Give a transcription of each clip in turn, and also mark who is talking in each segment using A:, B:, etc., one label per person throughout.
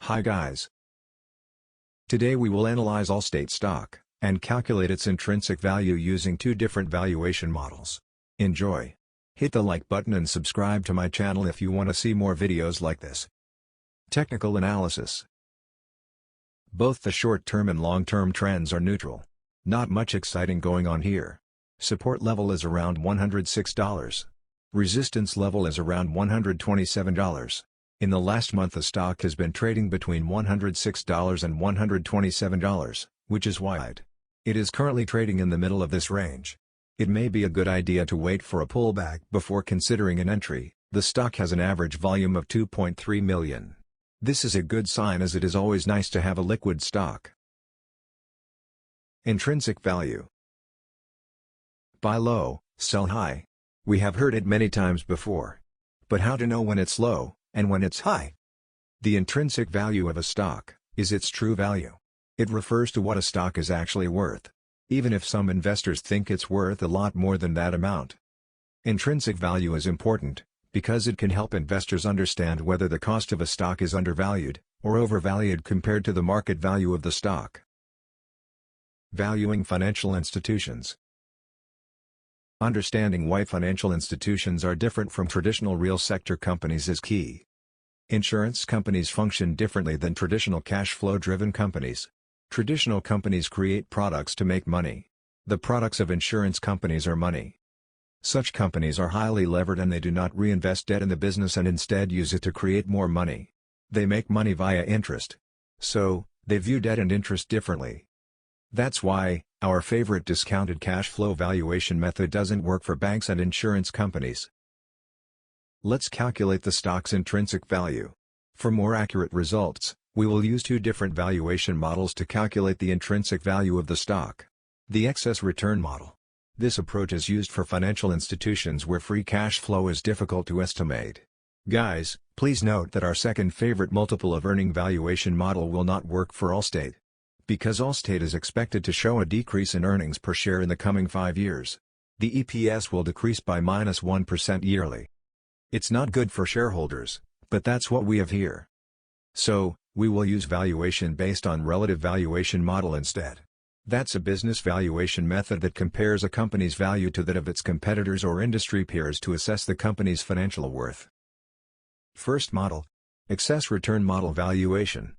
A: Hi guys. Today we will analyze Allstate stock, and calculate its intrinsic value using two different valuation models. Enjoy! Hit the like button and subscribe to my channel if you want to see more videos like this. Technical analysis. Both the short-term and long-term trends are neutral. Not much exciting going on here. Support level is around $106. Resistance level is around $127. In the last month the stock has been trading between $106 and $127, which is wide. It is currently trading in the middle of this range. It may be a good idea to wait for a pullback before considering an entry. The stock has an average volume of 2.3 million. This is a good sign as it is always nice to have a liquid stock. Intrinsic value. Buy low, sell high. We have heard it many times before. But how to know when it's low, and when it's high? The intrinsic value of a stock is its true value. It refers to what a stock is actually worth, even if some investors think it's worth a lot more than that amount. Intrinsic value is important, because it can help investors understand whether the cost of a stock is undervalued, or overvalued compared to the market value of the stock. Valuing financial institutions. Understanding why financial institutions are different from traditional real sector companies is key. Insurance companies function differently than traditional cash flow-driven companies. Traditional companies create products to make money. The products of insurance companies are money. Such companies are highly levered and they do not reinvest debt in the business and instead use it to create more money. They make money via interest. So, they view debt and interest differently. That's why our favorite discounted cash flow valuation method doesn't work for banks and insurance companies. Let's calculate the stock's intrinsic value. For more accurate results, we will use two different valuation models to calculate the intrinsic value of the stock. The excess return model. This approach is used for financial institutions where free cash flow is difficult to estimate. Guys, please note that our second favorite multiple of earning valuation model will not work for Allstate. Because Allstate is expected to show a decrease in earnings per share in the coming 5 years. The EPS will decrease by -1% yearly. It's not good for shareholders, but that's what we have here. So, we will use valuation based on relative valuation model instead. That's a business valuation method that compares a company's value to that of its competitors or industry peers to assess the company's financial worth. First model. Excess return model valuation.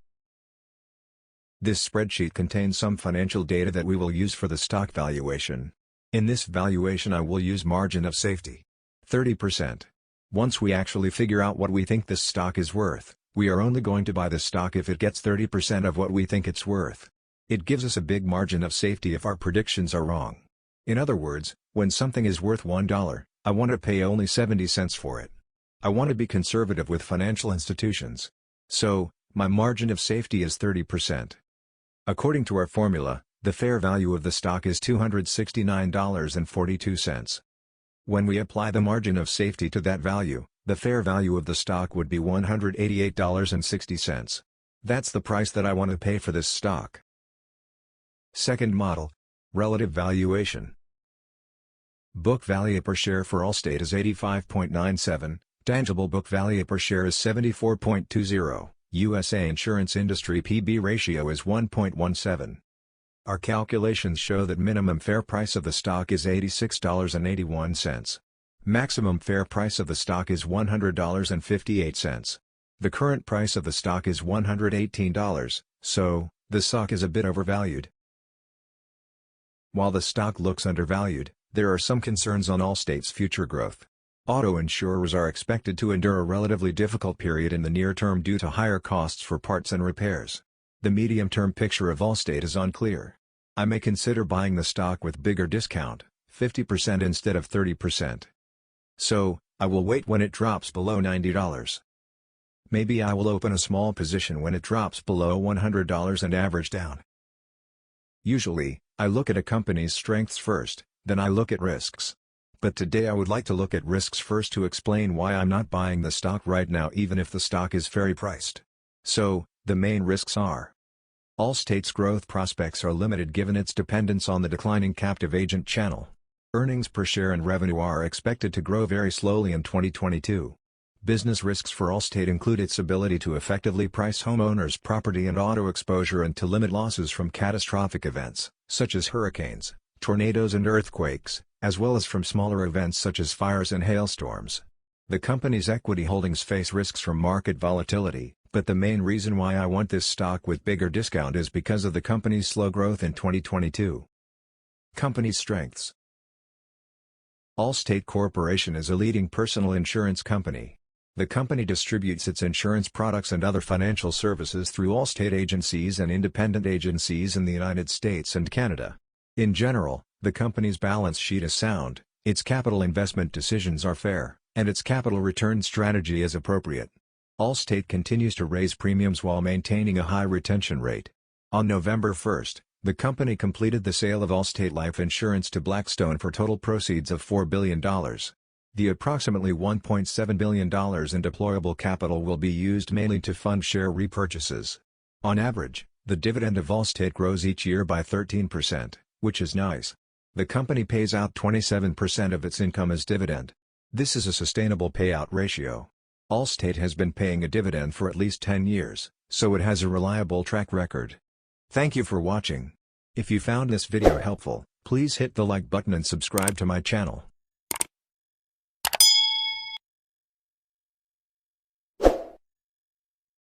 A: This spreadsheet contains some financial data that we will use for the stock valuation. In this valuation I will use margin of safety. 30%. Once we actually figure out what we think this stock is worth, we are only going to buy the stock if it gets 30% of what we think it's worth. It gives us a big margin of safety if our predictions are wrong. In other words, when something is worth $1, I want to pay only 70 cents for it. I want to be conservative with financial institutions. So, my margin of safety is 30%. According to our formula, the fair value of the stock is $269.42. When we apply the margin of safety to that value, the fair value of the stock would be $188.60. That's the price that I want to pay for this stock. Second model. Relative valuation. Book value per share for Allstate is 85.97, tangible book value per share is 74.20. USA Insurance Industry PB ratio is 1.17. Our calculations show that minimum fair price of the stock is $86.81. Maximum fair price of the stock is $100.58. The current price of the stock is $118, so, the stock is a bit overvalued. While the stock looks undervalued, there are some concerns on Allstate's future growth. Auto insurers are expected to endure a relatively difficult period in the near term due to higher costs for parts and repairs. The medium-term picture of Allstate is unclear. I may consider buying the stock with bigger discount, 50% instead of 30%. So, I will wait when it drops below $90. Maybe I will open a small position when it drops below $100 and average down. Usually, I look at a company's strengths first, then I look at risks. But today I would like to look at risks first to explain why I'm not buying the stock right now even if the stock is fairly priced. So, the main risks are: Allstate's growth prospects are limited given its dependence on the declining captive agent channel. Earnings per share and revenue are expected to grow very slowly in 2022. Business risks for Allstate include its ability to effectively price homeowners' property and auto exposure and to limit losses from catastrophic events, such as hurricanes, tornadoes and earthquakes, as well as from smaller events such as fires and hailstorms. The company's equity holdings face risks from market volatility, but the main reason why I want this stock with bigger discount is because of the company's slow growth in 2022. Company's strengths. Allstate Corporation is a leading personal insurance company. The company distributes its insurance products and other financial services through Allstate agencies and independent agencies in the United States and Canada. In general, the company's balance sheet is sound, its capital investment decisions are fair, and its capital return strategy is appropriate. Allstate continues to raise premiums while maintaining a high retention rate. On November 1st, the company completed the sale of Allstate Life Insurance to Blackstone for total proceeds of $4 billion. The approximately $1.7 billion in deployable capital will be used mainly to fund share repurchases. On average, the dividend of Allstate grows each year by 13%, which is nice. The company pays out 27% of its income as dividend. This is a sustainable payout ratio. Allstate has been paying a dividend for at least 10 years, so it has a reliable track record. Thank you for watching. If you found this video helpful, please hit the like button and subscribe to my channel.